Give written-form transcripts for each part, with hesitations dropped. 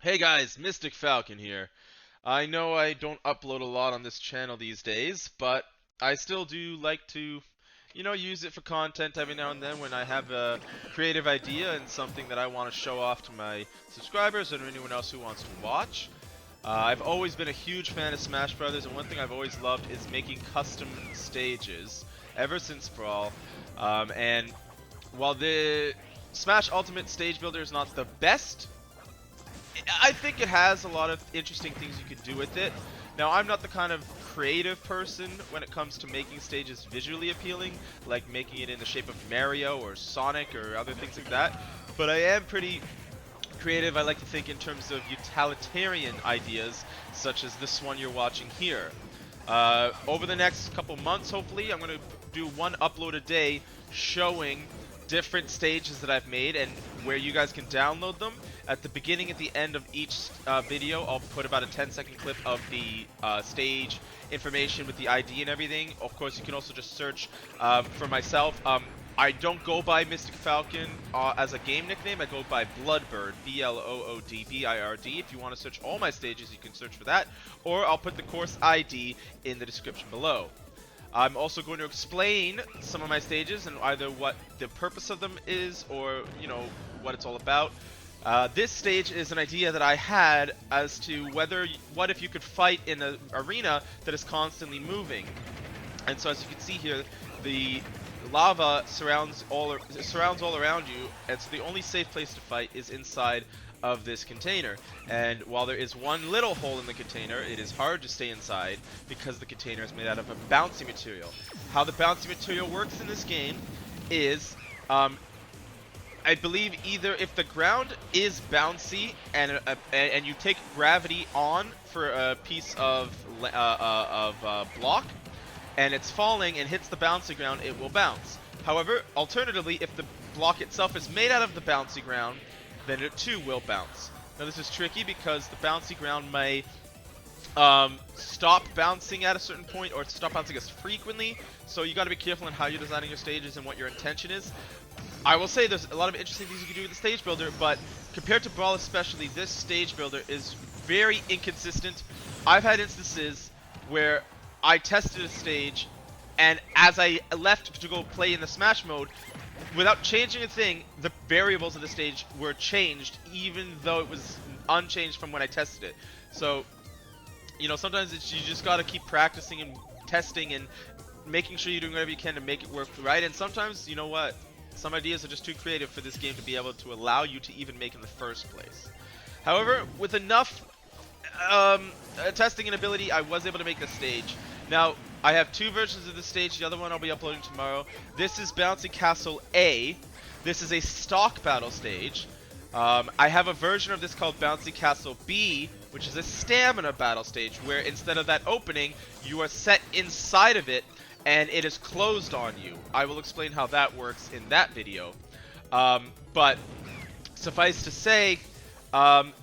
Hey guys, Mystic Falcon here. I know I don't upload a lot on this channel these days, but I still do like to, use it for content every now and then when I have a creative idea and something that I want to show off to my subscribers or anyone else who wants to watch. I've always been a huge fan of Smash Brothers, and one thing I've always loved is making custom stages, ever since Brawl. And while the Smash Ultimate Stage Builder is not the best, I think it has a lot of interesting things you could do with it. Now, I'm not the kind of creative person when it comes to making stages visually appealing, like making it in the shape of Mario or Sonic or other things like that, but I am pretty creative. I like to think in terms of utilitarian ideas, such as this one you're watching here. Over the next couple months, hopefully, I'm going to do one upload a day showing different stages that I've made and where you guys can download them. At the beginning, at the end of each video, I'll put about a 10-second clip of the stage information with the ID and everything. Of course, you can also just search for myself. I don't go by Mystic Falcon as a game nickname. I go by Bloodbird, Bloodbird. If you want to search all my stages, you can search for that. Or I'll put the course ID in the description below. I'm also going to explain some of my stages and either what the purpose of them is or, what it's all about. This stage is an idea that I had as to what if you could fight in an arena that is constantly moving. And so as you can see here, the lava surrounds all around you, and so the only safe place to fight is inside of this container. And while there is one little hole in the container, it is hard to stay inside because the container is made out of a bouncy material. How the bouncy material works in this game is, I believe either if the ground is bouncy and you take gravity on for a piece of block, and it's falling and hits the bouncy ground, it will bounce. However, alternatively, if the block itself is made out of the bouncy ground, then it too will bounce. Now this is tricky because the bouncy ground may stop bouncing at a certain point or stop bouncing as frequently, so you got to be careful in how you're designing your stages and what your intention is. I will say there's a lot of interesting things you can do with the stage builder, but compared to Brawl especially, this stage builder is very inconsistent. I've had instances where I tested a stage, and as I left to go play in the Smash mode, without changing a thing, the variables of the stage were changed, even though it was unchanged from when I tested it. So, sometimes you just gotta keep practicing and testing and making sure you're doing whatever you can to make it work right. And sometimes, you know what? Some ideas are just too creative for this game to be able to allow you to even make in the first place. However, with enough testing and ability, I was able to make this stage. Now, I have two versions of the stage. The other one I'll be uploading tomorrow. This is Bouncy Castle A. This is a stock battle stage. I have a version of this called Bouncy Castle B, which is a stamina battle stage, where instead of that opening, you are set inside of it, and it is closed on you. I will explain how that works in that video. But suffice to say, that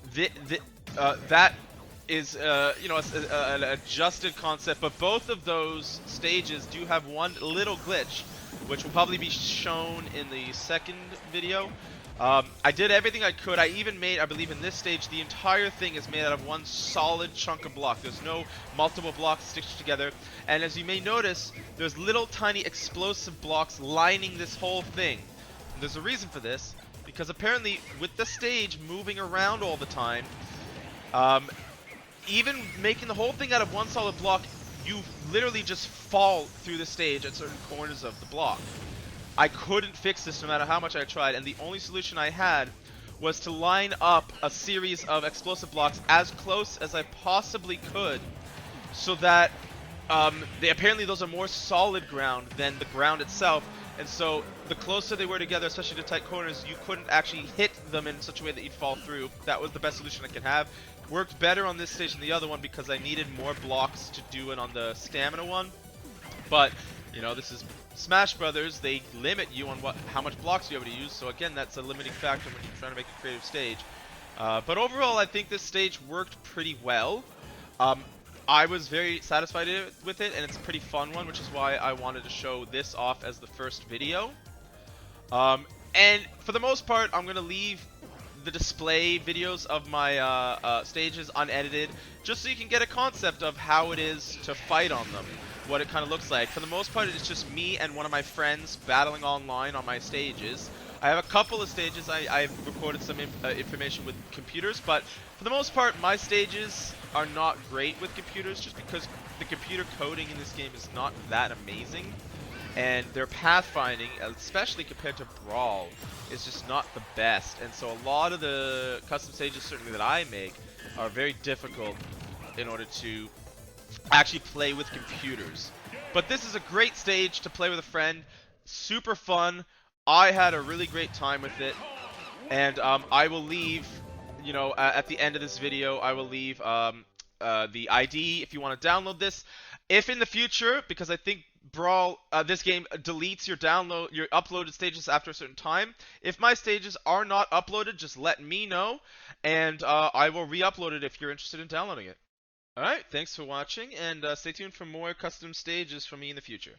is an adjusted concept, but both of those stages do have one little glitch, which will probably be shown in the second video. I did everything I could. I even made, I believe in this stage, the entire thing is made out of one solid chunk of block. There's no multiple blocks stitched together. And as you may notice, there's little tiny explosive blocks lining this whole thing. And there's a reason for this, because apparently with the stage moving around all the time, even making the whole thing out of one solid block, you literally just fall through the stage at certain corners of the block. I couldn't fix this no matter how much I tried, and the only solution I had was to line up a series of explosive blocks as close as I possibly could, so that apparently those are more solid ground than the ground itself, and so the closer they were together, especially to tight corners, you couldn't actually hit them in such a way that you'd fall through. That was the best solution I could have. Worked better on this stage than the other one because I needed more blocks to do it on the stamina one, but this is Smash Brothers. They limit you on how much blocks you're able to use, so again, that's a limiting factor when you're trying to make a creative stage. But overall, I think this stage worked pretty well. I was very satisfied with it, and it's a pretty fun one, which is why I wanted to show this off as the first video. And for the most part, I'm going to leave the display videos of my stages unedited, just so you can get a concept of how it is to fight on them, what it kind of looks like. For the most part, it's just me and one of my friends battling online on my stages. I have a couple of stages I've recorded some information with computers, but for the most part, my stages are not great with computers, just because the computer coding in this game is not that amazing. And their pathfinding, especially compared to Brawl, is just not the best. And so a lot of the custom stages, certainly that I make, are very difficult in order to actually play with computers. But this is a great stage to play with a friend. Super fun. I had a really great time with it. And I will leave, you know, at the end of this video, I will leave the ID if you want to download this. If in the future, because I think Brawl, this game deletes your uploaded stages after a certain time. If my stages are not uploaded, just let me know, and I will re-upload it if you're interested in downloading it. Alright, thanks for watching, and stay tuned for more custom stages from me in the future.